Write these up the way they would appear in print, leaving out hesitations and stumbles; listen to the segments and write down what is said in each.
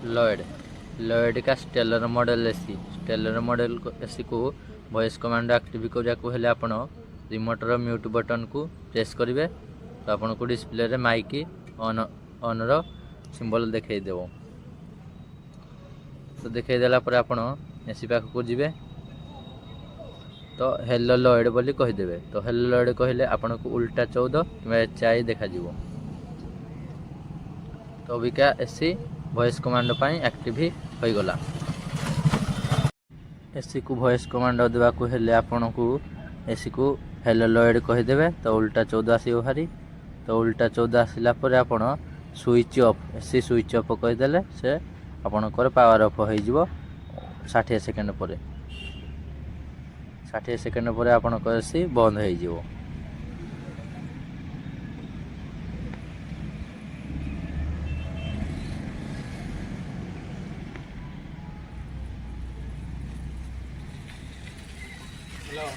Lloyd Lloyd का stellar model AC stellar model AC को voice command active करिया को हेले आपण रिमोट रो म्यूट बटन को प्रेस करेंगे तो आपन को डिस्प्ले रे माइक ऑन रो सिंबल देखाई देव। तो देखाई देला पर आपण एसी पाख को जिवे तो हेलो लॉयड बोली कहीदेवे। तो हेलो लॉयड कहले आपन को उल्टा 14 कि चाय देखा जीवो। तो अबिका एसी वॉइस कमांड पाई एक्टिव हो गला। एसी को वॉइस कमांड देवा को हेले आपन को एसी को हेलो लॉयड कहीदेवे तो उल्टा 14 आसी भारी। तो उल्टा 14 आसला पर आपन switch off AC switch off कहीदेले से आपनकर पावर ऑफ हो जिवो 60 सेकंड पर 60 सेकंड पर आपनकर एसी बंद हो जिवो। हेलो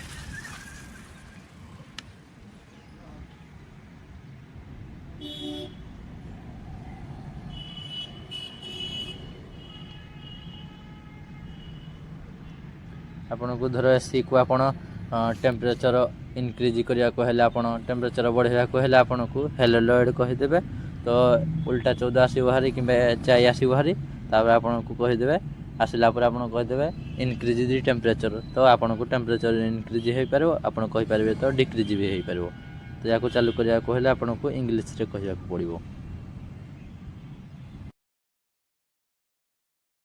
आपन को धर एसी को आपन टेम्परेचर इनक्रीज करिया को हेले आपन टेम्परेचर बढ़ाइया को हेले आपन को हेलो लॉयड कहीदेवे तो उल्टा 14 आसी भारी कि 4 आसी भारी। तापर आपन को कहीदेवे आसला पर आपन कहीदेवे इनक्रीज दी टेम्परेचर तो आपन को टेम्परेचर इनक्रीज हो पारो आपन कहि पारबे तो डिक्रीज भी हो पारो। तो या को चालू करिया को हेले आपन को इंग्लिश रे कहिया को पड़िबो।